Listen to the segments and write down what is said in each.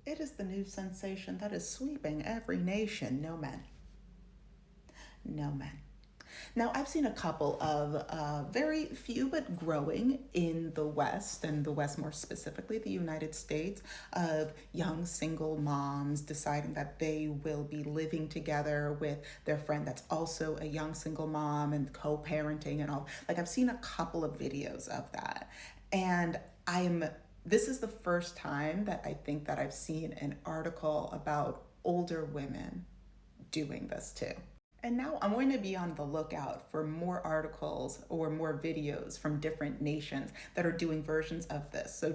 It is the new sensation that is sweeping every nation. No men. No men. Now, I've seen a couple of very few but growing in the West, and the West more specifically, the United States, of young single moms deciding that they will be living together with their friend that's also a young single mom and co parenting and all. Like, I've seen a couple of videos of that. And this is the first time that I think that I've seen an article about older women doing this too. And now I'm going to be on the lookout for more articles or more videos from different nations that are doing versions of this. So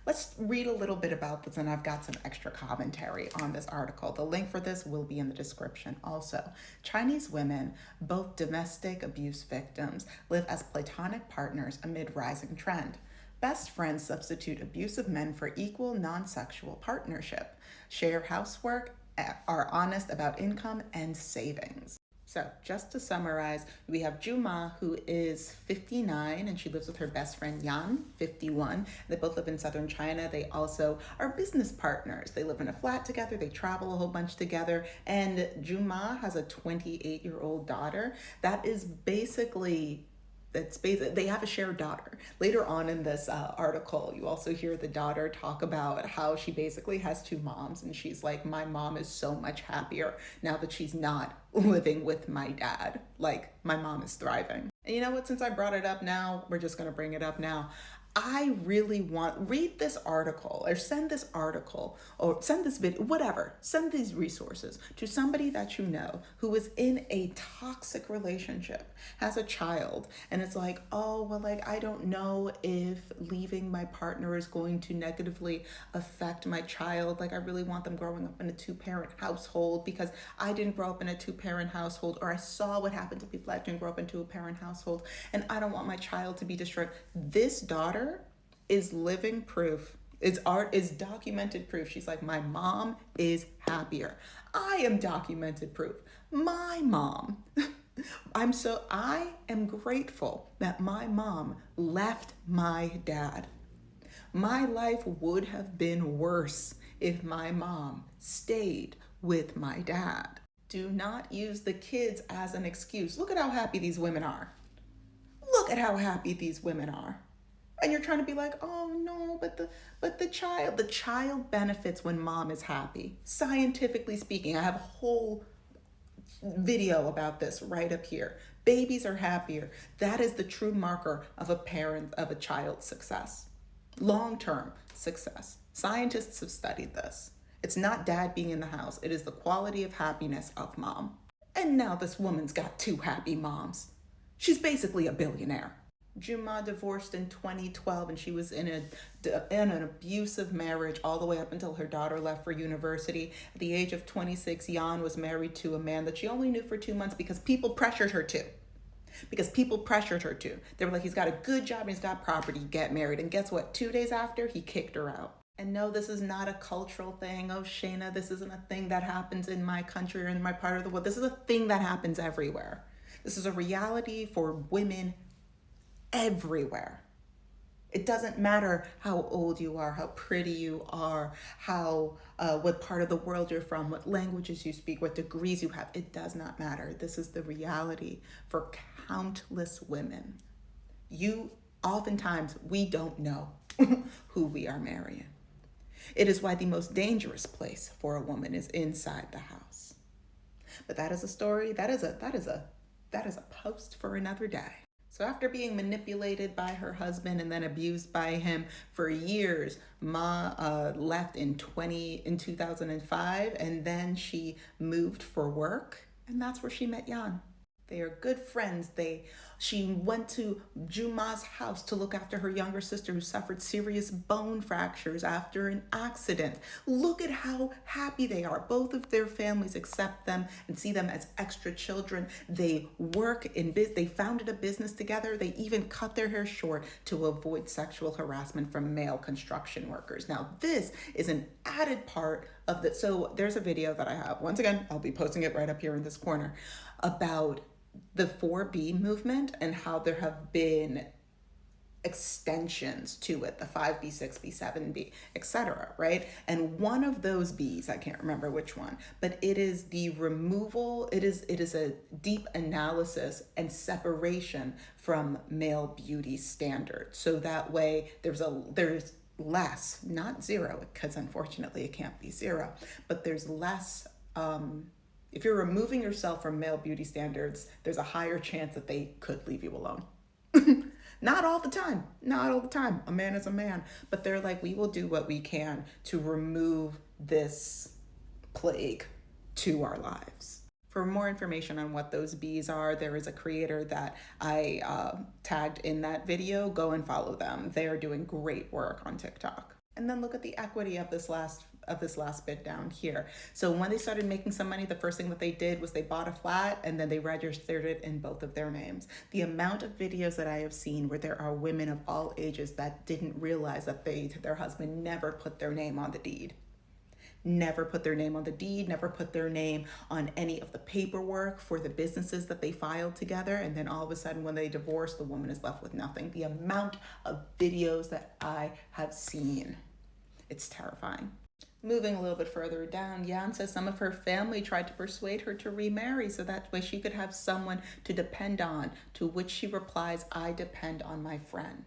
let's read a little bit about this, and I've got some extra commentary on this article. The link for this will be in the description also. Chinese women, both domestic abuse victims, live as platonic partners amid rising trend. Best friends substitute abusive men for equal non-sexual partnership. Share housework, are honest about income and savings. So just to summarize, we have Juma, who is 59, and she lives with her best friend Yan, 51. They both live in southern China. They also are business partners. They live in a flat together. They travel a whole bunch together. And Juma has a 28-year-old daughter. That is basically they have a shared daughter. Later on in this article, you also hear the daughter talk about how she basically has two moms, and she's like, my mom is so much happier now that she's not living with my dad. Like, my mom is thriving. And you know what, since I brought it up now, we're just gonna bring it up now. I really read this article or send this article or send this video, whatever, send these resources to somebody that you know who is in a toxic relationship, has a child, and it's like, oh, well, like, I don't know if leaving my partner is going to negatively affect my child. Like, I really want them growing up in a two-parent household because I didn't grow up in a two-parent household, or I saw what happened to people that didn't grow up in a two-parent household, and I don't want my child to be destroyed. This daughter is living proof. Is documented proof. She's like, my mom is happier. I am documented proof. My mom. I am grateful that my mom left my dad. My life would have been worse if my mom stayed with my dad. Do not use the kids as an excuse. Look at how happy these women are. Look at how happy these women are. And you're trying to be like, oh no, but the child benefits when mom is happy. Scientifically speaking, I have a whole video about this right up here. Babies are happier. That is the true marker of a child's success. Long-term success. Scientists have studied this. It's not dad being in the house. It is the quality of happiness of mom. And now this woman's got two happy moms. She's basically a billionaire. Juma divorced in 2012, and she was in an abusive marriage all the way up until her daughter left for university. At the age of 26, Yan was married to a man that she only knew for 2 months because people pressured her to. They were like, he's got a good job and he's got property, get married. And guess what? 2 days after, he kicked her out. And no, this is not a cultural thing. Oh, Shayna, this isn't a thing that happens in my country or in my part of the world. This is a thing that happens everywhere. This is a reality for women everywhere. It doesn't matter how old you are, how pretty you are, what part of the world you're from, what languages you speak, what degrees you have. It does not matter. This is the reality for countless women. Oftentimes, we don't know who we are marrying. It is why the most dangerous place for a woman is inside the house. But that is a story. That is a post for another day. So after being manipulated by her husband and then abused by him for years, Ma left in 2005, and then she moved for work, and that's where she met Yan. They are good friends. She went to Juma's house to look after her younger sister who suffered serious bone fractures after an accident. Look at how happy they are. Both of their families accept them and see them as extra children. They they founded a business together. They even cut their hair short to avoid sexual harassment from male construction workers. Now, this is an added part of the, so there's a video that I have. Once again, I'll be posting it right up here in this corner about the 4B movement and how there have been extensions to it, the 5B, 6B, 7B, etc., right? And one of those B's, I can't remember which one, but it is the removal, it is a deep analysis and separation from male beauty standards. So that way there's less, not zero, because unfortunately it can't be zero, but there's less if you're removing yourself from male beauty standards, there's a higher chance that they could leave you alone. Not all the time. Not all the time. A man is a man. But they're like, we will do what we can to remove this plague to our lives. For more information on what those B's are, there is a creator that I tagged in that video. Go and follow them. They are doing great work on TikTok. And then look at the equity of this last bit down here. So when they started making some money, the first thing that they did was they bought a flat and then they registered it in both of their names. The amount of videos that I have seen where there are women of all ages that didn't realize that their husband never put their name on the deed. Never put their name on the deed, never put their name on any of the paperwork for the businesses that they filed together. And then all of a sudden when they divorce, the woman is left with nothing. The amount of videos that I have seen, it's terrifying. Moving a little bit further down, Yan says some of her family tried to persuade her to remarry so that way she could have someone to depend on, to which she replies, I depend on my friend.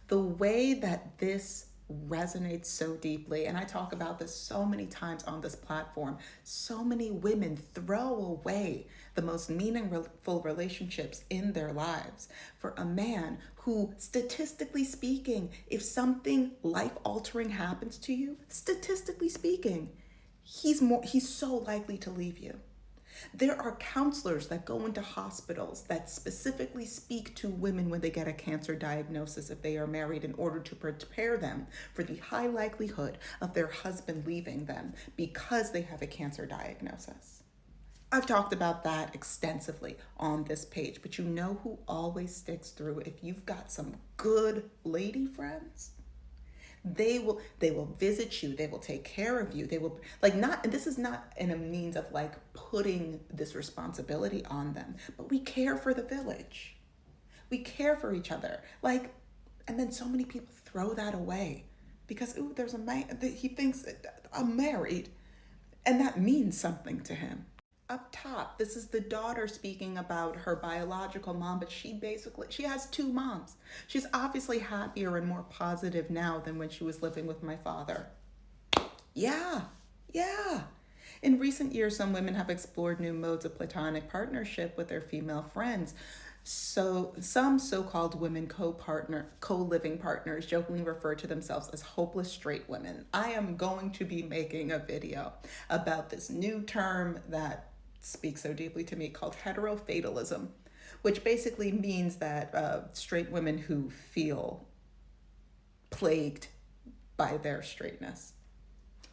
The way that this resonates so deeply, and I talk about this so many times on this platform, so many women throw away the most meaningful relationships in their lives for a man who, statistically speaking, if something life-altering happens to you, statistically speaking, he's so likely to leave you. There are counselors that go into hospitals that specifically speak to women when they get a cancer diagnosis if they are married in order to prepare them for the high likelihood of their husband leaving them because they have a cancer diagnosis. I've talked about that extensively on this page, but you know who always sticks through if you've got some good lady friends? They will visit you, they will take care of you, they will not, and this is not in a means of putting this responsibility on them, but we care for the village. We care for each other. And then so many people throw that away because, ooh, there's a man, he thinks I'm married, and that means something to him. Up top, this is the daughter speaking about her biological mom, but she has two moms. She's obviously happier and more positive now than when she was living with my father. Yeah. In recent years, some women have explored new modes of platonic partnership with their female friends. So some so-called women co-living partners jokingly refer to themselves as hopeless straight women. I am going to be making a video about this new term that speaks so deeply to me called heterofatalism, which basically means that straight women who feel plagued by their straightness.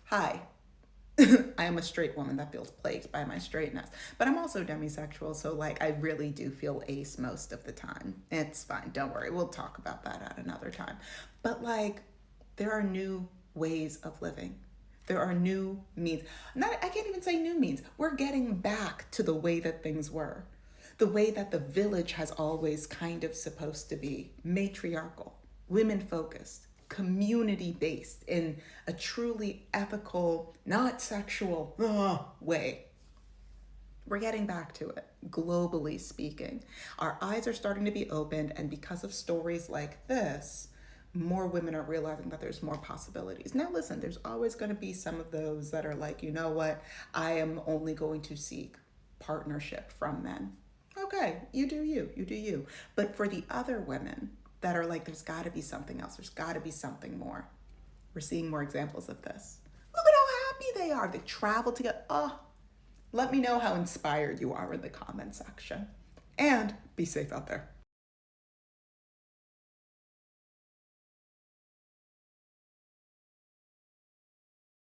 Hi, I am a straight woman that feels plagued by my straightness, but I'm also demisexual, so I really do feel ace most of the time. It's fine, don't worry, we'll talk about that at another time. But there are new ways of living. There are new means. I can't even say new means. We're getting back to the way that things were. The way that the village has always kind of supposed to be. Matriarchal, women-focused, community-based in a truly ethical, not sexual way. We're getting back to it, globally speaking. Our eyes are starting to be opened, and because of stories like this, more women are realizing that there's more possibilities. Now listen, there's always going to be some of those that are you know what, I am only going to seek partnership from men. Okay, you do you. But for the other women that are there's got to be something else, there's got to be something more. We're seeing more examples of this. Look at how happy they are. They travel together. Oh, let me know how inspired you are in the comment section. And be safe out there.